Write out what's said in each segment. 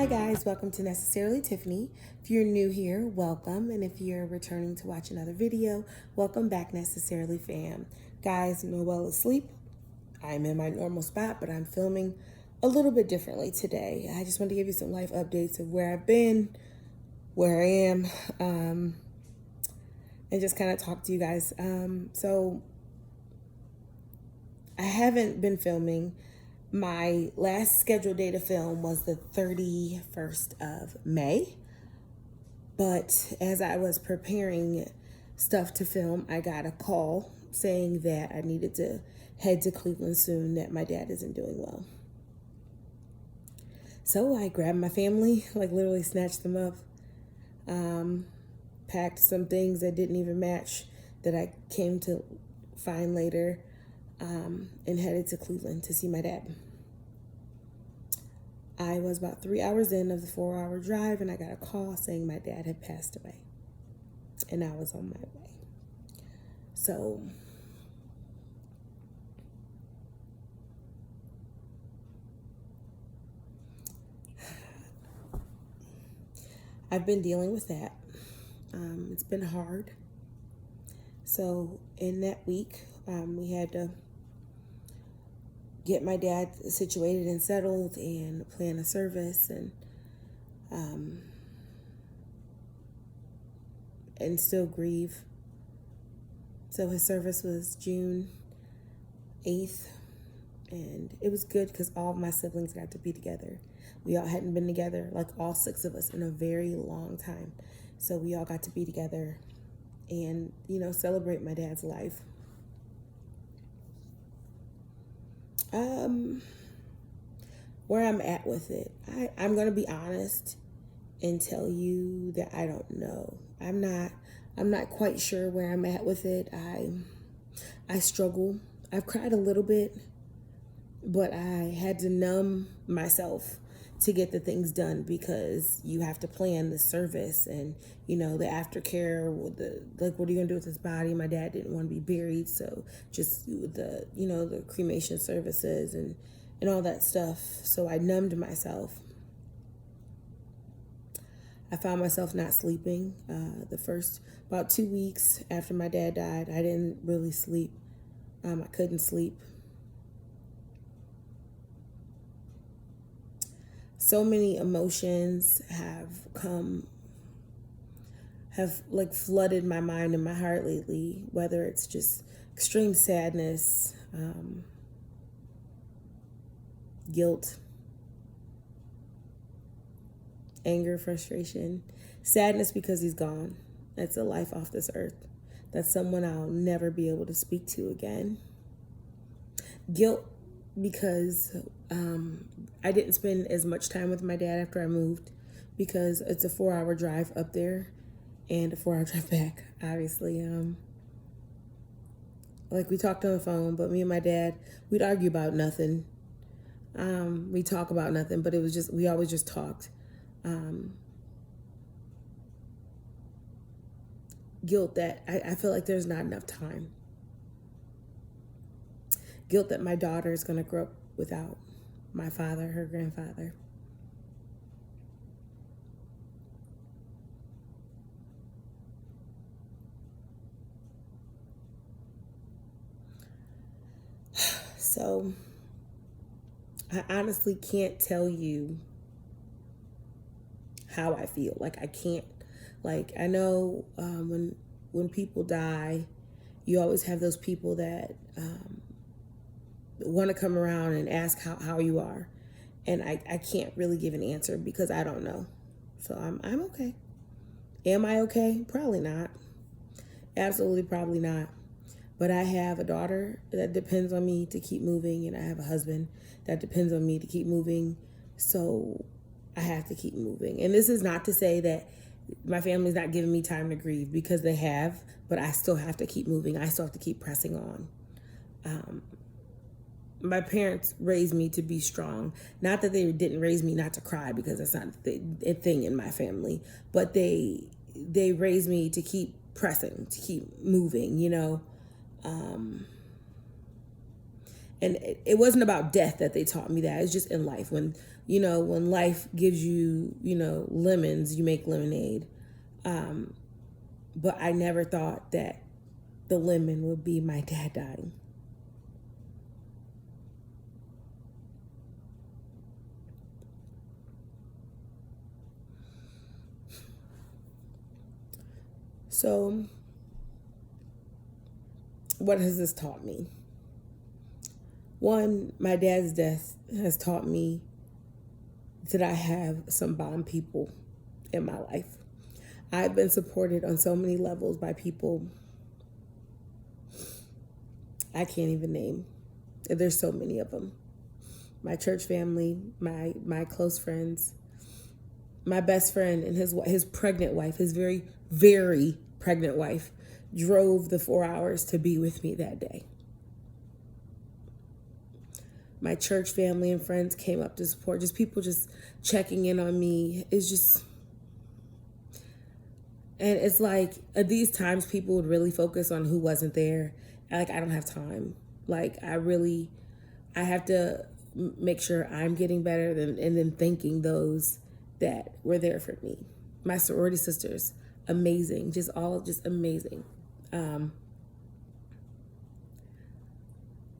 guys, welcome to Necessarily Tiffany. If you're new here, welcome, and if you're returning to watch another video, welcome back, Necessarily fam. Guys, Noelle is asleep. I'm in my normal spot, but I'm filming a little bit differently today. I just want to give you some life updates of where I've been, where I am, and just kind of talk to you guys. So I haven't been filming. My last scheduled day to film was the 31st of May. But as I was preparing stuff to film, I got a call saying that I needed to head to Cleveland soon, that my dad isn't doing well. So I grabbed my family, like literally snatched them up, packed some things that didn't even match that I came to find later, and headed to Cleveland to see my dad. I was about 3 hours in of the 4-hour drive, and I got a call saying my dad had passed away, and I was on my way. So I've been dealing with that. It's been hard. So in that week, we had to get my dad situated and settled and plan a service and still grieve. So his service was June 8th, and it was good because all of my siblings got to be together. We all hadn't been together, like all 6 of us, in a very long time. So we all got to be together and, celebrate my dad's life. Where I'm at with it, I'm going to be honest and tell you that I don't know. I'm not quite sure where I'm at with it. I struggle. I've cried a little bit, but I had to numb myself to get the things done because you have to plan the service and, the aftercare, what are you gonna do with his body? My dad didn't want to be buried, so just the cremation services and all that stuff. So I numbed myself. I found myself not sleeping. The first about 2 weeks after my dad died, I didn't really sleep. I couldn't sleep. So many emotions have flooded my mind and my heart lately, whether it's just extreme sadness, guilt, anger, frustration, sadness because he's gone. That's a life off this earth. That's someone I'll never be able to speak to again. Guilt because I didn't spend as much time with my dad after I moved because it's a 4-hour drive up there and a 4-hour drive back, obviously. We talked on the phone, but me and my dad, we'd argue about nothing. We talk about nothing, but it was just, we always just talked. Guilt that I feel like there's not enough time. Guilt that my daughter is going to grow up without my father, her grandfather. So I honestly can't tell you how I feel. I can't. I know when people die, you always have those people that want to come around and ask how you are. And I can't really give an answer because I don't know. So I'm okay. Am I okay? Probably not. Absolutely probably not. But I have a daughter that depends on me to keep moving, and I have a husband that depends on me to keep moving. So I have to keep moving. And this is not to say that my family's not giving me time to grieve, because they have, but I still have to keep moving. I still have to keep pressing on. My parents raised me to be strong. Not that they didn't raise me not to cry, because that's not a thing in my family, but they raised me to keep pressing, to keep moving, And it wasn't about death that they taught me that. It's just in life. When, when life gives you, lemons, you make lemonade. But I never thought that the lemon would be my dad dying. So, what has this taught me? One, my dad's death has taught me that I have some bomb people in my life. I've been supported on so many levels by people I can't even name. There's so many of them. My church family, my close friends, my best friend and his pregnant wife, his very, very pregnant wife, drove the 4 hours to be with me that day. My church family and friends came up to support, just people just checking in on me. It's just, and it's like at these times people would really focus on who wasn't there. Like, I don't have time. Like, I have to make sure I'm getting better and then thanking those that were there for me. My sorority sisters, amazing, just amazing.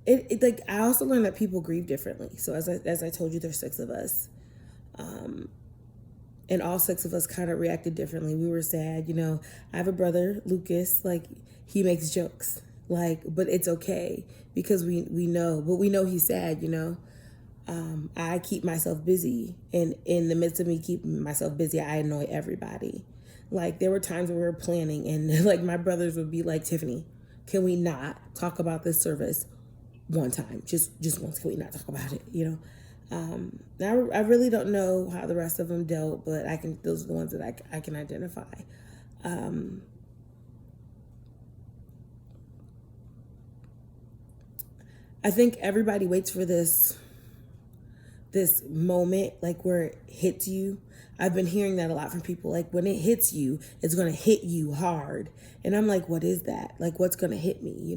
It like, I also learned that people grieve differently. So as I told you, there's 6 of us. And all 6 of us kind of reacted differently. We were sad, I have a brother, Lucas, like, he makes jokes, like, but it's okay because we know, but we know he's sad, I keep myself busy, and in the midst of me keeping myself busy, I annoy everybody. Like, there were times where we were planning and like my brothers would be like, Tiffany, can we not talk about this service one time? Just once, can we not talk about it? I really don't know how the rest of them dealt, but those are the ones that I can identify. I think everybody waits for this moment, like, where it hits you. I've been hearing that a lot from people. Like, when it hits you, it's going to hit you hard. And I'm like, what is that? Like, what's going to hit me?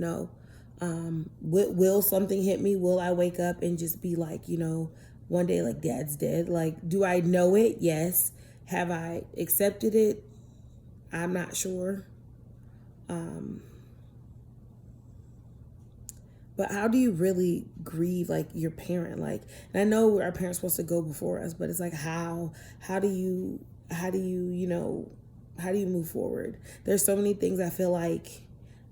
Will something hit me? Will I wake up and just be like, one day, like, Dad's dead? Like, do I know it? Yes. Have I accepted it? I'm not sure. But how do you really grieve, like, your parent? Like, and I know our parents supposed to go before us, but it's like, how do you move forward? There's so many things I feel like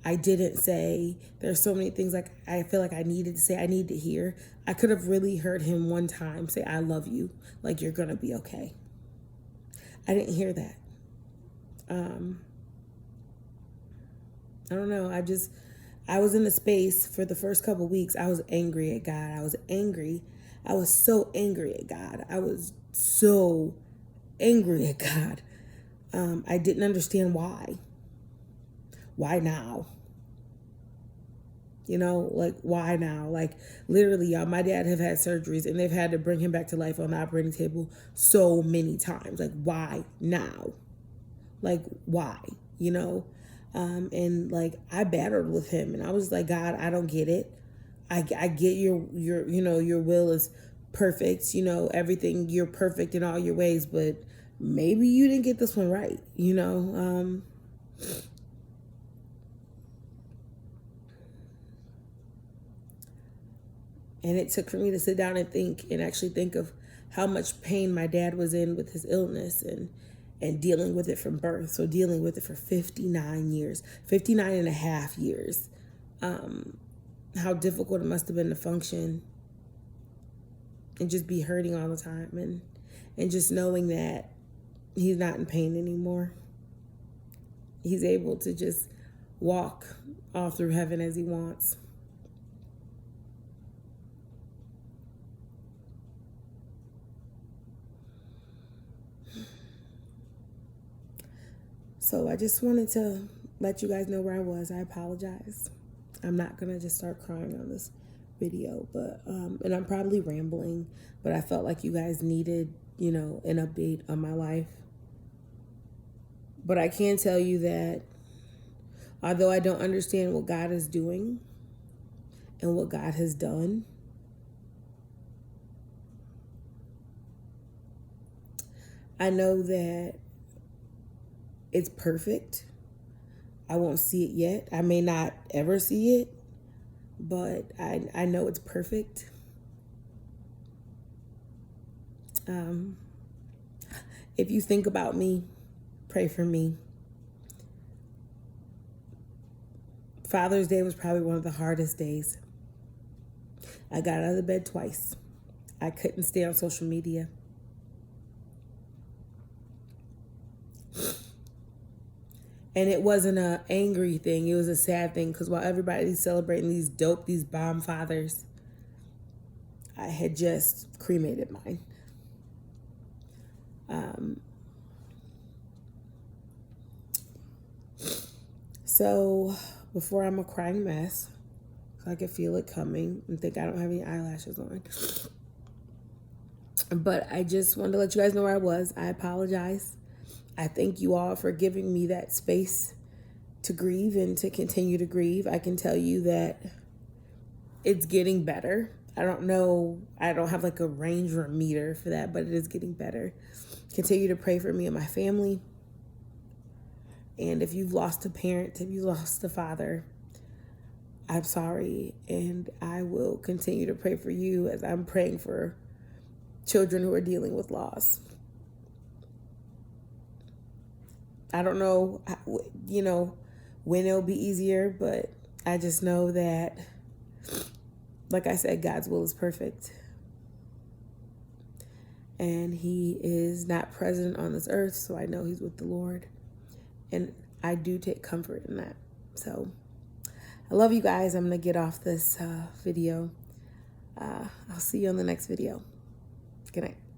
I didn't say. There's so many things like I feel like I needed to say, I need to hear. I could have really heard him one time say, I love you, like, you're gonna be okay. I didn't hear that. I don't know. I was in a space for the first couple of weeks. I was angry at God. I was angry. I was so angry at God. I was so angry at God. I didn't understand why. Why now? Like, why now? Like, literally, y'all, my dad have had surgeries and they've had to bring him back to life on the operating table so many times. Like, why now? Like, why? And like, I battled with him and I was like, God, I don't get it. I get your your will is perfect, everything, you're perfect in all your ways, but maybe you didn't get this one right, and it took for me to sit down and actually think of how much pain my dad was in with his illness and dealing with it from birth. So dealing with it for 59 years, 59 and a half years. How difficult it must have been to function and just be hurting all the time and just knowing that he's not in pain anymore. He's able to just walk all through heaven as he wants. So I just wanted to let you guys know where I was. I apologize. I'm not going to just start crying on this video, but and I'm probably rambling, but I felt like you guys needed, an update on my life. But I can tell you that although I don't understand what God is doing, and what God has done. I know that it's perfect. I won't see it yet. I may not ever see it, but I know it's perfect. If you think about me, pray for me. Father's Day was probably one of the hardest days. I got out of the bed twice. I couldn't stay on social media. And it wasn't an angry thing. It was a sad thing, because while everybody's celebrating these bomb fathers, I had just cremated mine. So before I'm a crying mess, so I could feel it coming and think I don't have any eyelashes on. But I just wanted to let you guys know where I was. I apologize. I thank you all for giving me that space to grieve and to continue to grieve. I can tell you that it's getting better. I don't know. I don't have like a range or a meter for that, but it is getting better. Continue to pray for me and my family. And if you've lost a parent, if you lost a father, I'm sorry. And I will continue to pray for you as I'm praying for children who are dealing with loss. I don't know, when it'll be easier, but I just know that, like I said, God's will is perfect. And he is not present on this earth, so I know he's with the Lord. And I do take comfort in that. So I love you guys. I'm going to get off this video. I'll see you on the next video. Good night.